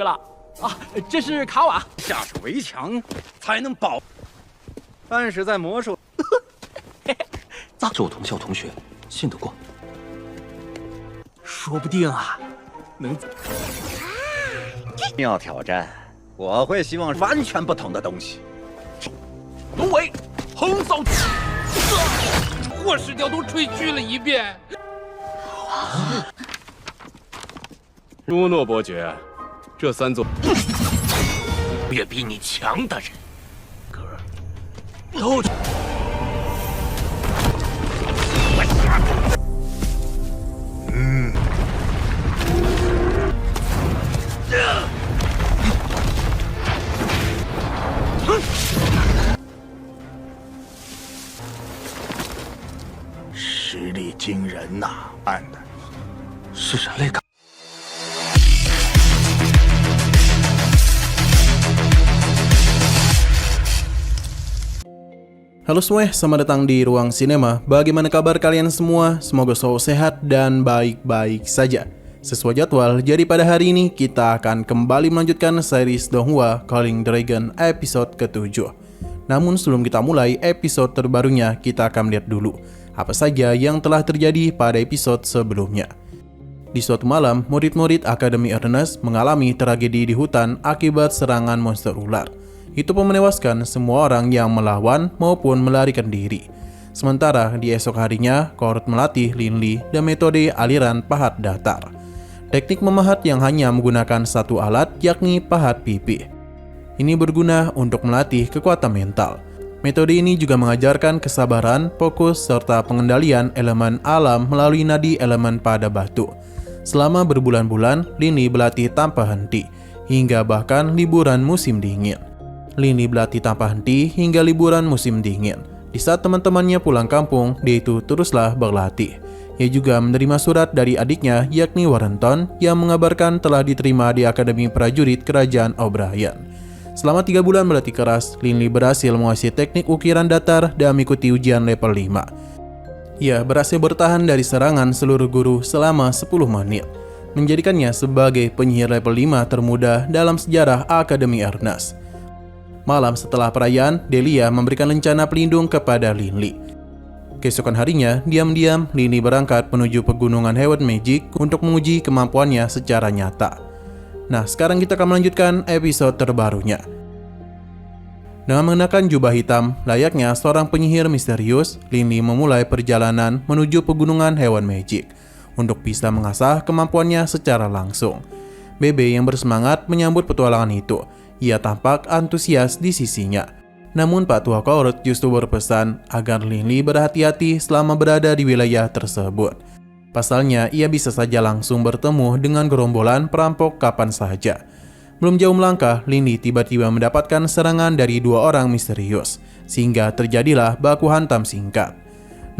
了啊！这是卡瓦，下手为强，才能保。但是在魔术，是我同校同学，信得过。说不定啊，能要挑战，我会希望完全不同的东西。龙尾横扫，霍氏雕都吹嘘了一遍。朱诺伯爵，这3座越比你强的人，都实力惊人呐！暗的是人类卡。Halo semua, selamat datang di Ruang Sinema. Bagaimana kabar kalian semua? Semoga selalu sehat dan baik-baik saja. Sesuai jadwal, jadi pada hari ini kita akan kembali melanjutkan series Donghua Calling Dragon episode ke-7. Namun sebelum kita mulai episode terbarunya, kita akan melihat dulu apa saja yang telah terjadi pada episode sebelumnya. Di suatu malam, murid-murid Akademi Ernest mengalami tragedi di hutan akibat serangan monster ular. Itu pun menewaskan semua orang yang melawan maupun melarikan diri. Sementara di esok harinya, Court melatih Linli dan metode aliran pahat datar. Teknik memahat yang hanya menggunakan satu alat, yakni pahat pipi. Ini berguna untuk melatih kekuatan mental. Metode ini juga mengajarkan kesabaran, fokus, serta pengendalian elemen alam melalui nadi elemen pada batu. Selama berbulan-bulan, Linli berlatih tanpa henti, hingga bahkan liburan musim dingin. Linli berlatih tanpa henti hingga liburan musim dingin. Di saat teman-temannya pulang kampung, dia itu teruslah berlatih. Ia juga menerima surat dari adiknya, yakni Warrenton, yang mengabarkan telah diterima di Akademi Prajurit Kerajaan O'Brien. Selama 3 bulan berlatih keras, Linli berhasil menguasai teknik ukiran datar dan mengikuti ujian level 5. Ia berhasil bertahan dari serangan seluruh guru selama 10 menit, menjadikannya sebagai penyihir level 5 termuda dalam sejarah Akademi Ernest. Malam setelah perayaan, Delia memberikan lencana pelindung kepada Linli. Keesokan harinya, diam-diam Linli berangkat menuju pegunungan Heaven Magic untuk menguji kemampuannya secara nyata. Nah, sekarang kita akan melanjutkan episode terbarunya. Dengan mengenakan jubah hitam, layaknya seorang penyihir misterius, Linli memulai perjalanan menuju pegunungan Heaven Magic untuk bisa mengasah kemampuannya secara langsung. Bebe yang bersemangat menyambut petualangan itu. Ia tampak antusias di sisinya. Namun Pak Tua Court justru berpesan agar Linli berhati-hati selama berada di wilayah tersebut. Pasalnya, ia bisa saja langsung bertemu dengan gerombolan perampok kapan saja. Belum jauh melangkah, Linli tiba-tiba mendapatkan serangan dari 2 orang misterius, sehingga terjadilah baku hantam singkat.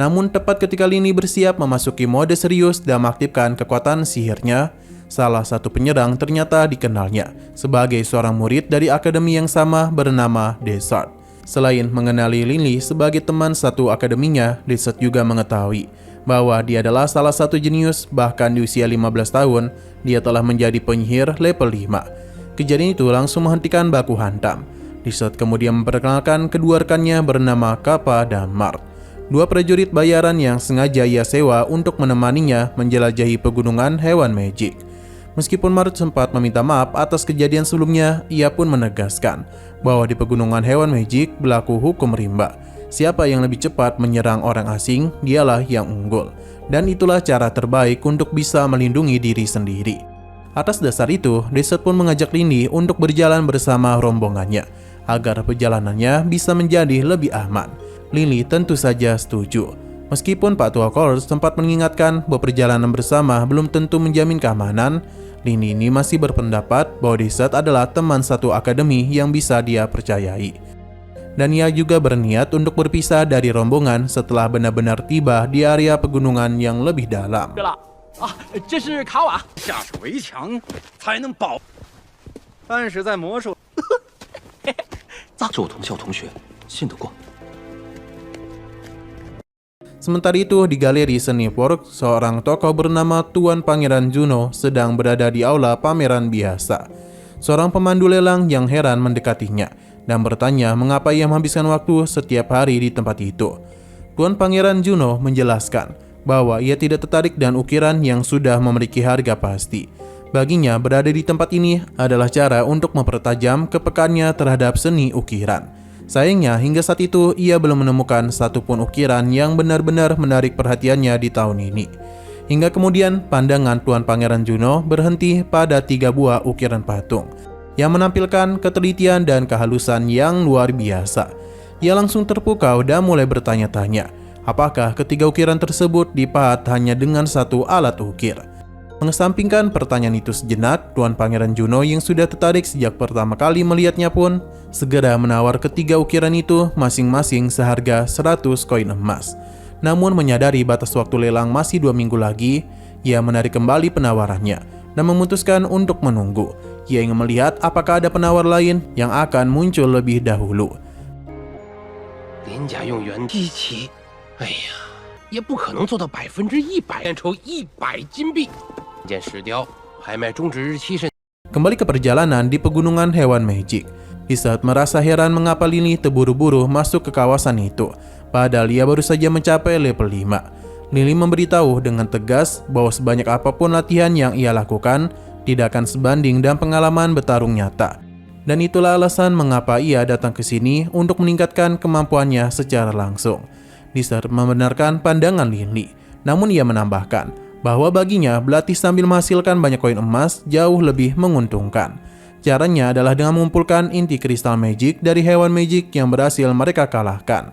Namun tepat ketika Linli bersiap memasuki mode serius dan mengaktifkan kekuatan sihirnya, salah satu penyerang ternyata dikenalnya sebagai seorang murid dari akademi yang sama bernama Desert. Selain mengenali Linli sebagai teman satu akademinya, Desert juga mengetahui bahwa dia adalah salah satu jenius, bahkan di usia 15 tahun, dia telah menjadi penyihir level 5. Kejadian itu langsung menghentikan baku hantam. Desert kemudian memperkenalkan kedua rekannya bernama Kappa dan Mart, 2 prajurit bayaran yang sengaja ia sewa untuk menemaninya menjelajahi pegunungan Heaven Magic. Meskipun Mart sempat meminta maaf atas kejadian sebelumnya, ia pun menegaskan bahwa di pegunungan Heaven Magic berlaku hukum rimba. Siapa yang lebih cepat menyerang orang asing, dialah yang unggul. Dan itulah cara terbaik untuk bisa melindungi diri sendiri. Atas dasar itu, Desert pun mengajak Linli untuk berjalan bersama rombongannya, agar perjalanannya bisa menjadi lebih aman. Linli tentu saja setuju. Meskipun Pak Tua Court sempat mengingatkan bahwa perjalanan bersama belum tentu menjamin keamanan, Linli ini masih berpendapat bahwa Desert adalah teman satu akademi yang bisa dia percayai. Dan ia juga berniat untuk berpisah dari rombongan setelah benar-benar tiba di area pegunungan yang lebih dalam. 对了啊，这是卡瓦，下手为强，才能保。但是在魔术，是我同校同学，信得过。 Sementara itu, di galeri seni Fork, seorang tokoh bernama Tuan Pangeran Juno sedang berada di aula pameran biasa. seorang pemandu lelang yang heran mendekatinya dan bertanya mengapa ia menghabiskan waktu setiap hari di tempat itu. Tuan Pangeran Juno menjelaskan bahwa ia tidak tertarik dengan ukiran yang sudah memiliki harga pasti. Baginya, berada di tempat ini adalah cara untuk mempertajam kepekaannya terhadap seni ukiran. Sayangnya, hingga saat itu ia belum menemukan satupun ukiran yang benar-benar menarik perhatiannya di tahun ini. Hingga kemudian, pandangan Tuan Pangeran Juno berhenti pada 3 buah ukiran patung yang menampilkan ketelitian dan kehalusan yang luar biasa. Ia langsung terpukau dan mulai bertanya-tanya, apakah ketiga ukiran tersebut dipahat hanya dengan satu alat ukir. Mengesampingkan pertanyaan itu sejenak, Tuan Pangeran Juno yang sudah tertarik sejak pertama kali melihatnya pun segera menawar ketiga ukiran itu masing-masing seharga 100 koin emas. Namun menyadari batas waktu lelang masih 2 minggu lagi, ia menarik kembali penawarannya dan memutuskan untuk menunggu. Ia ingin melihat apakah ada penawar lain yang akan muncul lebih dahulu. 廉价用元机器，哎呀，也不可能做到100%验筹100金币。件石雕拍卖终止日期是。 Kembali ke perjalanan di pegunungan hewan magic, Lizard merasa heran mengapa Lily terburu-buru masuk ke kawasan itu, padahal ia baru saja mencapai level 5. Lily memberitahu dengan tegas bahwa sebanyak apapun latihan yang ia lakukan tidak akan sebanding dengan pengalaman bertarung nyata. Dan itulah alasan mengapa ia datang ke sini untuk meningkatkan kemampuannya secara langsung. Lizard membenarkan pandangan Lily, namun ia menambahkan bahwa baginya berlatih sambil menghasilkan banyak koin emas jauh lebih menguntungkan. Caranya adalah dengan mengumpulkan inti kristal magic dari hewan magic yang berhasil mereka kalahkan.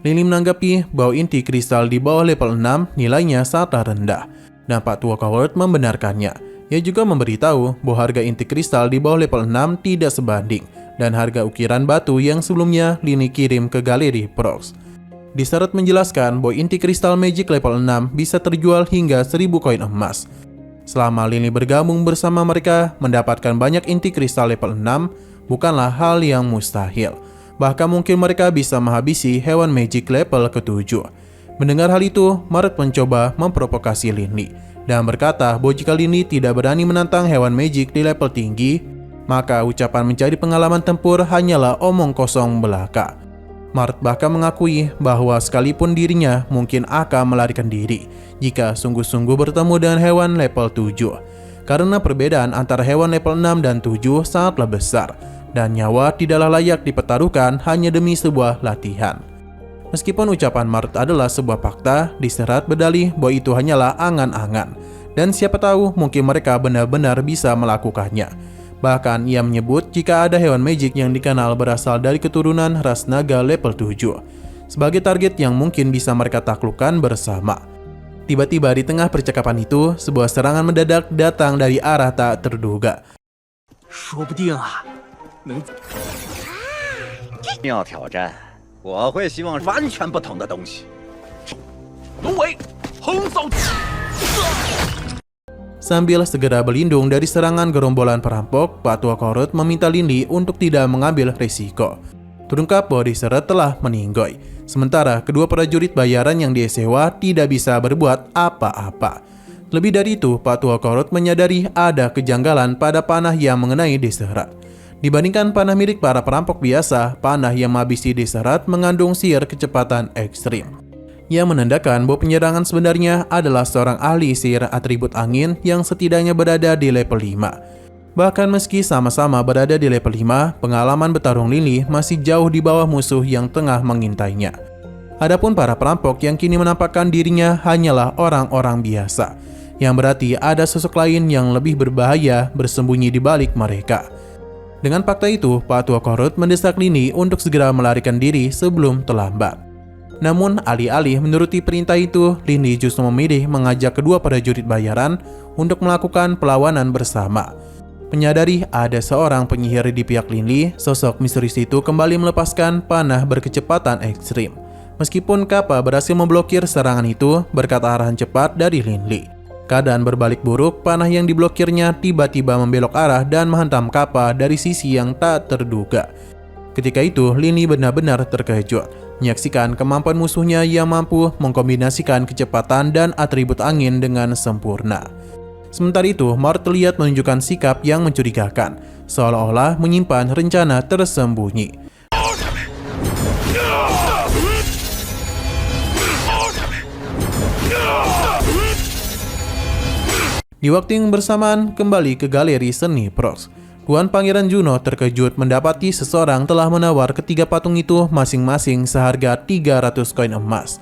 Lily menanggapi bahwa inti kristal di bawah level 6 nilainya sangatlah rendah, dan Pak Tua Coward membenarkannya. Ia juga memberitahu bahwa harga inti kristal di bawah level 6 tidak sebanding dan harga ukiran batu yang sebelumnya Lily kirim ke galeri Prox. Lizard menjelaskan bahwa inti kristal magic level 6 bisa terjual hingga 1000 koin emas. Selama Lily bergabung bersama mereka, mendapatkan banyak inti kristal level 6 bukanlah hal yang mustahil. Bahkan mungkin mereka bisa menghabisi hewan magic level ke-7. Mendengar hal itu, Maret mencoba memprovokasi Lily dan berkata bahwa jika Lily tidak berani menantang hewan magic di level tinggi, maka ucapan mencari pengalaman tempur hanyalah omong kosong belaka. Maret bahkan mengakui bahwa sekalipun dirinya mungkin akan melarikan diri jika sungguh-sungguh bertemu dengan hewan level 7. Karena perbedaan antara hewan level 6 dan 7 sangatlah besar, dan nyawa tidaklah layak dipertaruhkan hanya demi sebuah latihan. Meskipun ucapan Maret adalah sebuah fakta, Lizard berdalih bahwa itu hanyalah angan-angan, dan siapa tahu mungkin mereka benar-benar bisa melakukannya. Bahkan ia menyebut jika ada hewan magic yang dikenal berasal dari keturunan ras naga level 7 sebagai target yang mungkin bisa mereka taklukkan bersama. Tiba-tiba di tengah percakapan itu, sebuah serangan mendadak datang dari arah tak terduga. 说不定啊，能要挑战，我会希望完全不同的东西。龙尾横扫。 Sambil segera berlindung dari serangan gerombolan perampok, Pak Tua Coward meminta Lily untuk tidak mengambil risiko. Terungkap bahwa Lizard telah meninggoy, sementara kedua prajurit bayaran yang dia sewa tidak bisa berbuat apa-apa. Lebih dari itu, Pak Tua Coward menyadari ada kejanggalan pada panah yang mengenai Lizard. Dibandingkan panah milik para perampok biasa, panah yang menghabisi Lizard mengandung sihir kecepatan ekstrim. Ia menandakan bahwa penyerangan sebenarnya adalah seorang ahli sihir atribut angin yang setidaknya berada di level 5. Bahkan meski sama-sama berada di level 5, pengalaman bertarung Lily masih jauh di bawah musuh yang tengah mengintainya. Adapun para perampok yang kini menampakkan dirinya hanyalah orang-orang biasa, yang berarti ada sosok lain yang lebih berbahaya bersembunyi di balik mereka. Dengan fakta itu, Pak Tua Coward mendesak Lily untuk segera melarikan diri sebelum terlambat. Namun, alih-alih menuruti perintah itu, Lily justru memilih mengajak kedua prajurit bayaran untuk melakukan perlawanan bersama. Menyadari ada seorang penyihir di pihak Lily, sosok misterius itu kembali melepaskan panah berkecepatan ekstrim. Meskipun Kappa berhasil memblokir serangan itu berkat arahan cepat dari Lily. Keadaan berbalik buruk, panah yang diblokirnya tiba-tiba membelok arah dan menghantam Kappa dari sisi yang tak terduga. Ketika itu, Lily benar-benar terkejut, menyaksikan kemampuan musuhnya yang mampu mengkombinasikan kecepatan dan atribut angin dengan sempurna. Sementara itu, Mort terlihat menunjukkan sikap yang mencurigakan, seolah-olah menyimpan rencana tersembunyi. Di waktu yang bersamaan, kembali ke galeri seni Prox. Tuan Pangeran Juno terkejut mendapati seseorang telah menawar ketiga patung itu masing-masing seharga 300 koin emas.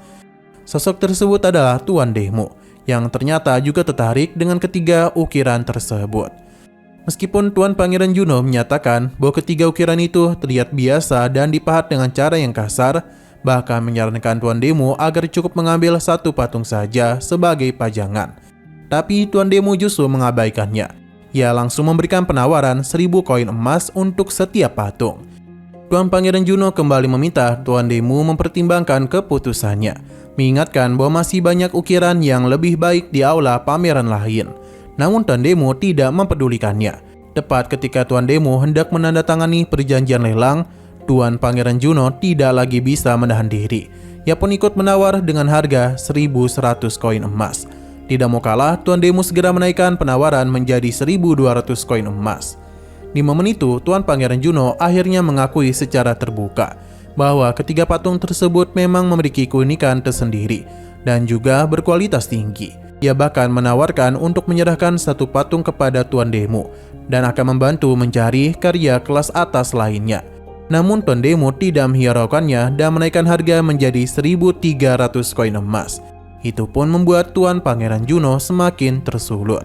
Sosok tersebut adalah Tuan Demo, yang ternyata juga tertarik dengan ketiga ukiran tersebut. Meskipun Tuan Pangeran Juno menyatakan bahwa ketiga ukiran itu terlihat biasa dan dipahat dengan cara yang kasar, bahkan menyarankan Tuan Demo agar cukup mengambil satu patung saja sebagai pajangan. Tapi Tuan Demo justru mengabaikannya. Ia langsung memberikan penawaran 1000 koin emas untuk setiap patung. Tuan Pangeran Juno kembali meminta Tuan Demo mempertimbangkan keputusannya, mengingatkan bahwa masih banyak ukiran yang lebih baik di aula pameran lain. Namun Tuan Demo tidak mempedulikannya. Tepat ketika Tuan Demo hendak menandatangani perjanjian lelang, Tuan Pangeran Juno tidak lagi bisa menahan diri. Ia pun ikut menawar dengan harga 1100 koin emas. Tidak mau kalah, Tuan Demo segera menaikkan penawaran menjadi 1200 koin emas. Di momen itu, Tuan Pangeran Juno akhirnya mengakui secara terbuka bahwa ketiga patung tersebut memang memiliki keunikan tersendiri dan juga berkualitas tinggi. Ia bahkan menawarkan untuk menyerahkan satu patung kepada Tuan Demo dan akan membantu mencari karya kelas atas lainnya. Namun Tuan Demo tidak menghiraukannya dan menaikkan harga menjadi 1300 koin emas. Itu pun membuat Tuan Pangeran Juno semakin tersulut.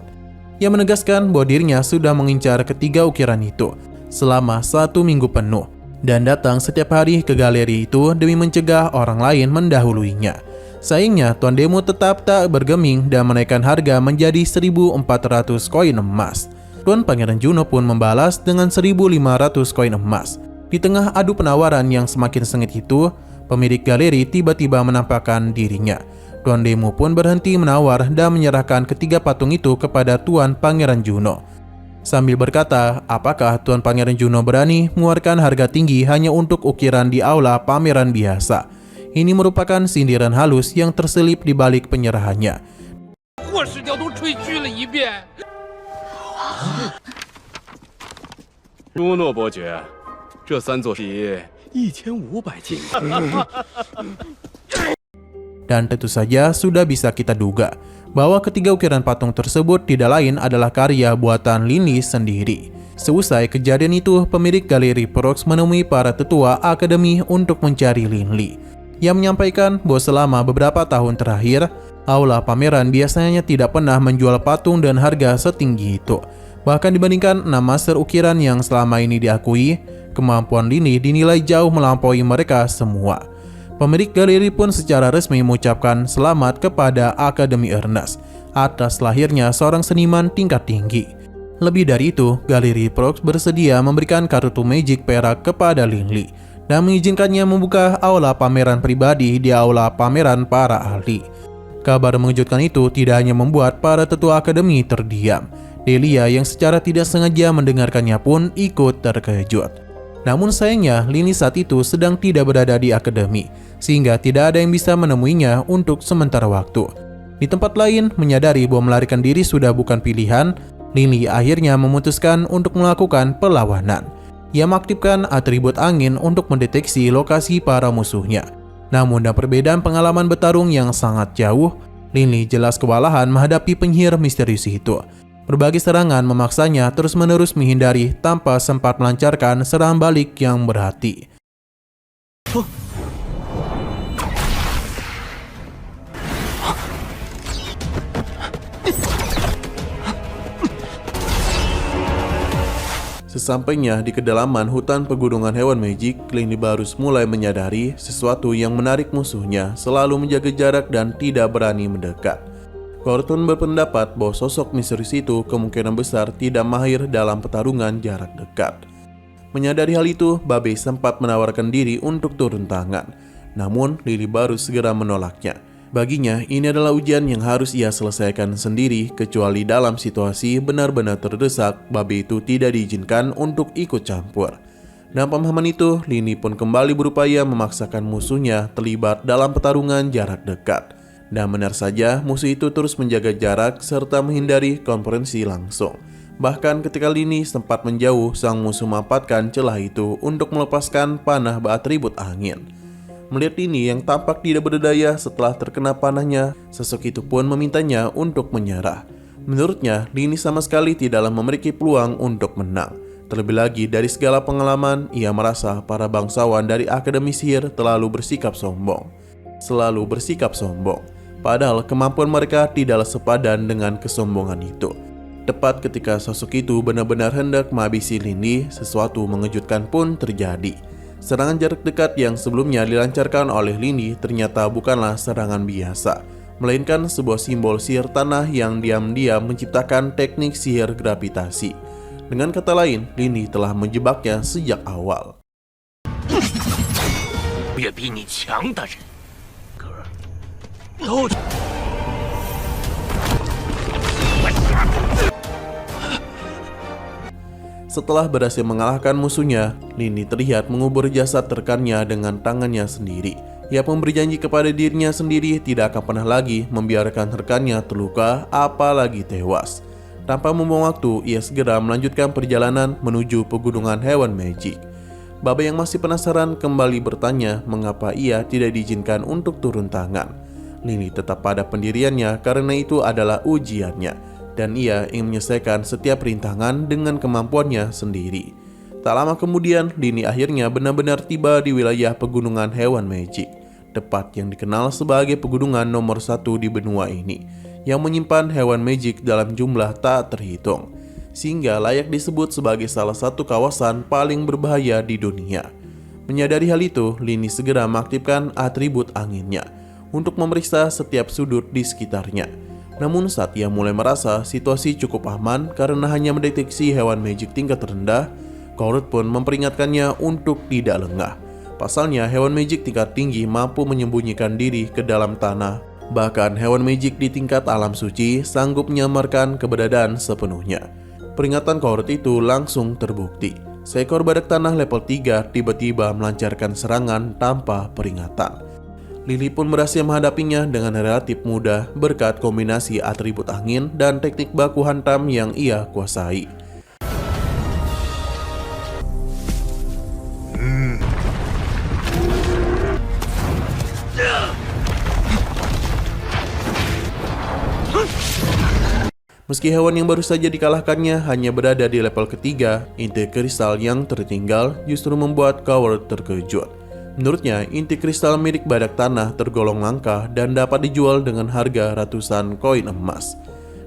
Ia menegaskan bahwa dirinya sudah mengincar ketiga ukiran itu selama 1 minggu penuh dan datang setiap hari ke galeri itu demi mencegah orang lain mendahuluinya. Sayangnya Tuan Demo tetap tak bergeming dan menaikkan harga menjadi 1400 koin emas. Tuan Pangeran Juno pun membalas dengan 1500 koin emas. Di tengah adu penawaran yang semakin sengit itu, pemilik galeri tiba-tiba menampakkan dirinya. Tuan Demo pun berhenti menawar dan menyerahkan ketiga patung itu kepada Tuan Pangeran Juno. Sambil berkata, apakah Tuan Pangeran Juno berani mengeluarkan harga tinggi hanya untuk ukiran di aula pameran biasa? Ini merupakan sindiran halus yang terselip di balik penyerahannya.朱诺伯爵，这3座题1500金。 Dan tentu saja sudah bisa kita duga bahwa ketiga ukiran patung tersebut tidak lain adalah karya buatan Linli sendiri. Seusai kejadian itu, pemilik galeri Prox menemui para tetua akademi untuk mencari Linli. Ia menyampaikan bahwa selama beberapa tahun terakhir, aula pameran biasanya tidak pernah menjual patung dan harga setinggi itu. Bahkan dibandingkan 6 master ukiran yang selama ini diakui, kemampuan Linli dinilai jauh melampaui mereka semua. Pemilik galeri pun secara resmi mengucapkan selamat kepada Akademi Ernest atas lahirnya seorang seniman tingkat tinggi. Lebih dari itu, galeri Prox bersedia memberikan kartu magic perak kepada Linli dan mengizinkannya membuka aula pameran pribadi di aula pameran para ahli. Kabar mengejutkan itu tidak hanya membuat para tetua akademi terdiam. Delia yang secara tidak sengaja mendengarkannya pun ikut terkejut. Namun sayangnya, Linli saat itu sedang tidak berada di akademi, sehingga tidak ada yang bisa menemuinya untuk sementara waktu. Di tempat lain, menyadari bahwa melarikan diri sudah bukan pilihan, Linli akhirnya memutuskan untuk melakukan perlawanan. Ia mengaktifkan atribut angin untuk mendeteksi lokasi para musuhnya. Namun dengan perbedaan pengalaman bertarung yang sangat jauh, Linli jelas kewalahan menghadapi penyihir misterius itu. Berbagai serangan memaksanya terus-menerus menghindari tanpa sempat melancarkan serangan balik yang berarti. Sesampainya di kedalaman hutan pegunungan hewan magic, Linli Barus mulai menyadari sesuatu yang menarik musuhnya selalu menjaga jarak dan tidak berani mendekat. Kortun berpendapat bahwa sosok misterius itu kemungkinan besar tidak mahir dalam pertarungan jarak dekat. Menyadari hal itu, Babe sempat menawarkan diri untuk turun tangan. Namun, Linli Barus segera menolaknya. Baginya, ini adalah ujian yang harus ia selesaikan sendiri, kecuali dalam situasi benar-benar terdesak, Babe itu tidak diizinkan untuk ikut campur. Dalam pemahaman itu, Linli pun kembali berupaya memaksakan musuhnya terlibat dalam pertarungan jarak dekat. Dan benar saja, musuh itu terus menjaga jarak serta menghindari konferensi langsung. Bahkan ketika Lini sempat menjauh, sang musuh memanfaatkan celah itu untuk melepaskan panah atribut angin. Melihat Lini yang tampak tidak berdaya setelah terkena panahnya, sosok itu pun memintanya untuk menyerah. Menurutnya, Lini sama sekali tidaklah memiliki peluang untuk menang. Terlebih lagi dari segala pengalaman, ia merasa para bangsawan dari Akademi Sihir selalu bersikap sombong. Padahal kemampuan mereka tidaklah sepadan dengan kesombongan itu. Tepat ketika sosok itu benar-benar hendak menghabisi Lini, sesuatu mengejutkan pun terjadi. Serangan jarak dekat yang sebelumnya dilancarkan oleh Lini ternyata bukanlah serangan biasa, melainkan sebuah simbol sihir tanah yang diam-diam menciptakan teknik sihir gravitasi. Dengan kata lain, Lini telah menjebaknya sejak awal. 越比你强的人，可都。 Setelah berhasil mengalahkan musuhnya, Lini terlihat mengubur jasad rekannya dengan tangannya sendiri. Ia pun berjanji kepada dirinya sendiri tidak akan pernah lagi membiarkan rekannya terluka, apalagi tewas. Tanpa membuang waktu, ia segera melanjutkan perjalanan menuju pegunungan hewan magic. Babe yang masih penasaran kembali bertanya mengapa ia tidak diizinkan untuk turun tangan. Lini tetap pada pendiriannya karena itu adalah ujiannya, dan ia ingin menyelesaikan setiap rintangan dengan kemampuannya sendiri. Tak lama kemudian, Lini akhirnya benar-benar tiba di wilayah pegunungan hewan magic, tepat yang dikenal sebagai pegunungan nomor 1 di benua ini, yang menyimpan hewan magic dalam jumlah tak terhitung, sehingga layak disebut sebagai salah satu kawasan paling berbahaya di dunia. Menyadari hal itu, Lini segera mengaktifkan atribut anginnya untuk memeriksa setiap sudut di sekitarnya. Namun saat ia mulai merasa situasi cukup aman karena hanya mendeteksi hewan magic tingkat rendah, Korut pun memperingatkannya untuk tidak lengah. Pasalnya hewan magic tingkat tinggi mampu menyembunyikan diri ke dalam tanah. Bahkan hewan magic di tingkat alam suci sanggup menyamarkan keberadaan sepenuhnya. Peringatan Korut itu langsung terbukti. Seekor badak tanah level 3 tiba-tiba melancarkan serangan tanpa peringatan. Lili pun berhasil menghadapinya dengan relatif mudah berkat kombinasi atribut angin dan teknik baku hantam yang ia kuasai. Meski hewan yang baru saja dikalahkannya hanya berada di level ketiga, inti kristal yang tertinggal justru membuat Coward terkejut. Menurutnya, inti kristal milik badak tanah tergolong langka dan dapat dijual dengan harga ratusan koin emas.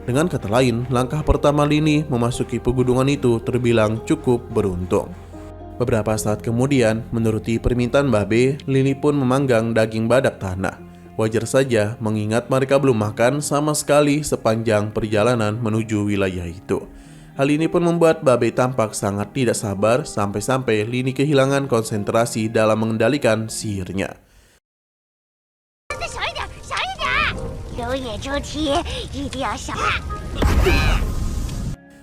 Dengan kata lain, langkah pertama Lini memasuki pegunungan itu terbilang cukup beruntung. Beberapa saat kemudian, menuruti permintaan Babe, Lini pun memanggang daging badak tanah. Wajar saja mengingat mereka belum makan sama sekali sepanjang perjalanan menuju wilayah itu. Hal ini pun membuat Babe tampak sangat tidak sabar sampai-sampai Lini kehilangan konsentrasi dalam mengendalikan sihirnya.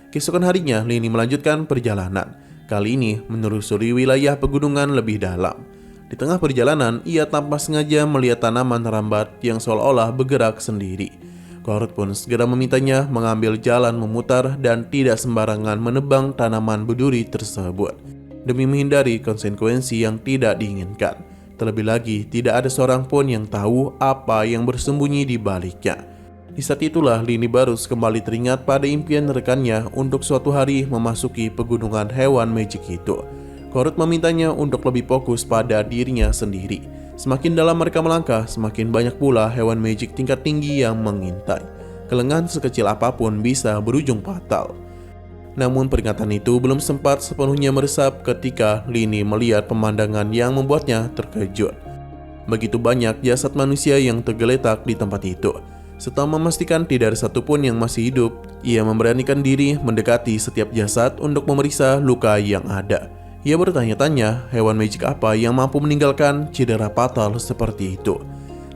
Keesokan harinya, Lini melanjutkan perjalanan. Kali ini menelusuri wilayah pegunungan lebih dalam. Di tengah perjalanan, ia tanpa sengaja melihat tanaman rambat yang seolah-olah bergerak sendiri. Korut pun segera memintanya mengambil jalan memutar dan tidak sembarangan menebang tanaman berduri tersebut, demi menghindari konsekuensi yang tidak diinginkan. Terlebih lagi, tidak ada seorang pun yang tahu apa yang bersembunyi di baliknya. Di saat itulah Lini Barus kembali teringat pada impian rekannya untuk suatu hari memasuki pegunungan hewan magic itu. Korut memintanya untuk lebih fokus pada dirinya sendiri. Semakin dalam mereka melangkah, semakin banyak pula hewan magic tingkat tinggi yang mengintai. Kelengahan sekecil apapun bisa berujung fatal. Namun peringatan itu belum sempat sepenuhnya meresap ketika Lini melihat pemandangan yang membuatnya terkejut. Begitu banyak jasad manusia yang tergeletak di tempat itu. Setelah memastikan tidak ada satupun yang masih hidup, ia memberanikan diri mendekati setiap jasad untuk memeriksa luka yang ada. Ia bertanya-tanya hewan magic apa yang mampu meninggalkan cedera fatal seperti itu.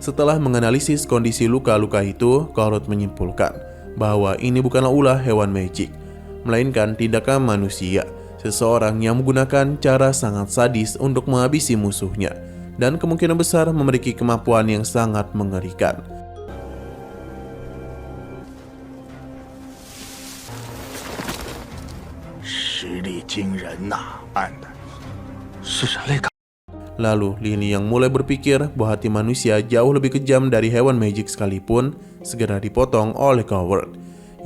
Setelah menganalisis kondisi luka-luka itu, Korut menyimpulkan bahwa ini bukanlah ulah hewan magic, melainkan tindakan manusia, seseorang yang menggunakan cara sangat sadis untuk menghabisi musuhnya, dan kemungkinan besar memiliki kemampuan yang sangat mengerikan. 惊人呐！暗的是人类干。 Lalu Lini yang mulai berpikir bahwa hati manusia jauh lebih kejam dari hewan magic sekalipun segera dipotong oleh Coward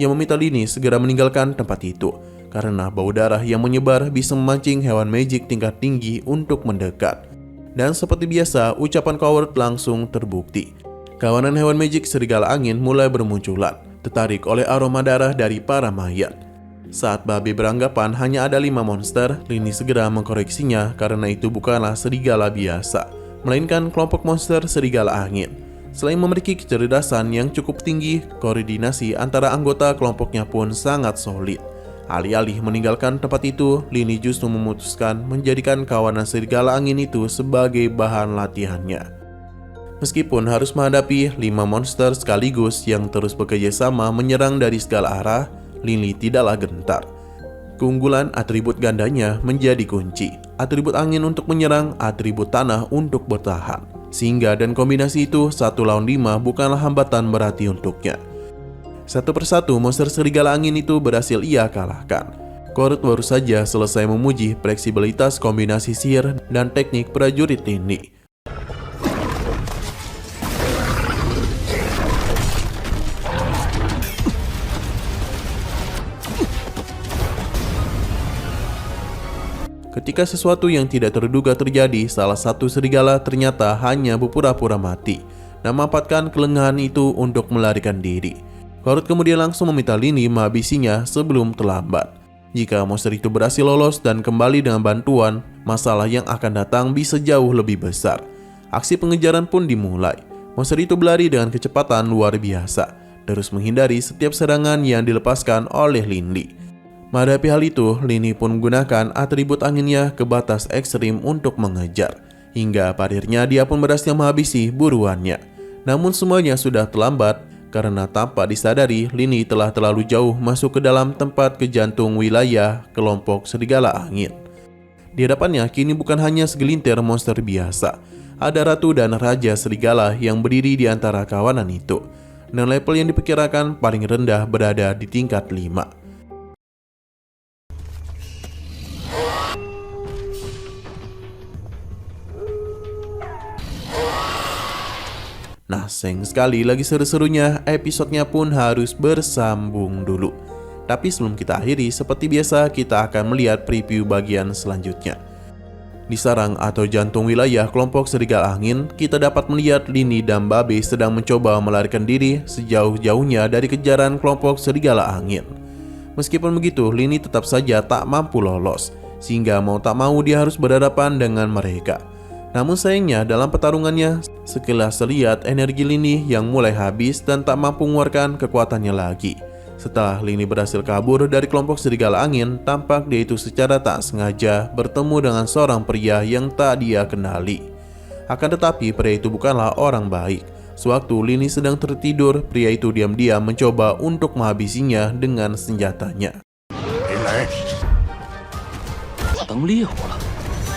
yang meminta Lini segera meninggalkan tempat itu karena bau darah yang menyebar bisa memancing hewan magic tingkat tinggi untuk mendekat. Dan seperti biasa, ucapan Coward langsung terbukti. Kawanan hewan magic serigala angin mulai bermunculan, tertarik oleh aroma darah dari para mayat. Saat Babe beranggapan hanya ada 5 monster, Lini segera mengkoreksinya karena itu bukanlah serigala biasa, melainkan kelompok monster serigala angin. Selain memiliki kecerdasan yang cukup tinggi, koordinasi antara anggota kelompoknya pun sangat solid. Alih-alih meninggalkan tempat itu, Lini justru memutuskan menjadikan kawanan serigala angin itu sebagai bahan latihannya. Meskipun harus menghadapi 5 monster sekaligus yang terus bekerja sama menyerang dari segala arah, Lini tidaklah gentar. Keunggulan atribut gandanya menjadi kunci. Atribut angin untuk menyerang, atribut tanah untuk bertahan. Sehingga dan kombinasi itu 1 lawan 5 bukanlah hambatan berarti untuknya. Satu persatu monster serigala angin itu berhasil ia kalahkan. Coward baru saja selesai memuji fleksibilitas kombinasi sihir dan teknik prajurit Lini. Ketika sesuatu yang tidak terduga terjadi, salah satu serigala ternyata hanya berpura-pura mati dan memanfaatkan kelengahan itu untuk melarikan diri. Coward kemudian langsung meminta Lini menghabisinya sebelum terlambat. Jika monster itu berhasil lolos dan kembali dengan bantuan, masalah yang akan datang bisa jauh lebih besar. Aksi pengejaran pun dimulai. Monster itu berlari dengan kecepatan luar biasa, terus menghindari setiap serangan yang dilepaskan oleh Lini. Menghadapi hal itu, Lini pun menggunakan atribut anginnya ke batas ekstrim untuk mengejar. Hingga pada akhirnya dia pun berhasil menghabisi buruannya. Namun semuanya sudah terlambat karena tanpa disadari Lini telah terlalu jauh masuk ke dalam tempat ke jantung wilayah kelompok serigala angin. Di hadapannya kini bukan hanya segelintir monster biasa. Ada ratu dan raja serigala yang berdiri di antara kawanan itu. Dan level yang diperkirakan paling rendah berada di tingkat 5. Nah, sayang sekali lagi seru-serunya, episodenya pun harus bersambung dulu. Tapi sebelum kita akhiri, seperti biasa kita akan melihat preview bagian selanjutnya. Di sarang atau jantung wilayah kelompok serigala angin, kita dapat melihat Lini dan Babe sedang mencoba melarikan diri sejauh-jauhnya dari kejaran kelompok serigala angin. Meskipun begitu, Lini tetap saja tak mampu lolos, sehingga mau tak mau dia harus berhadapan dengan mereka. Namun sayangnya dalam pertarungannya, sekilas terlihat energi Lini yang mulai habis dan tak mampu mengeluarkan kekuatannya lagi. Setelah Lini berhasil kabur dari kelompok serigala angin, tampak dia itu secara tak sengaja bertemu dengan seorang pria yang tak dia kenali. Akan tetapi pria itu bukanlah orang baik. Sewaktu Lini sedang tertidur, pria itu diam-diam mencoba untuk menghabisinya dengan senjatanya. 林雷，当烈火了。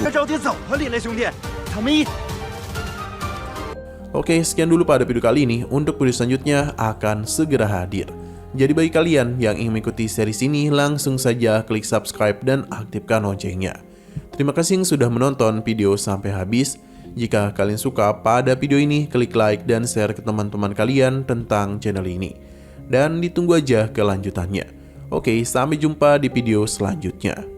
要着急走啊，林雷兄弟，他们一 Oke, sekian dulu pada video kali ini. Untuk video selanjutnya akan segera hadir. Jadi bagi kalian yang ingin mengikuti series ini, langsung saja klik subscribe dan aktifkan loncengnya. Terima kasih yang sudah menonton video sampai habis. Jika kalian suka pada video ini, klik like dan share ke teman-teman kalian tentang channel ini. Dan ditunggu aja kelanjutannya. Oke, sampai jumpa di video selanjutnya.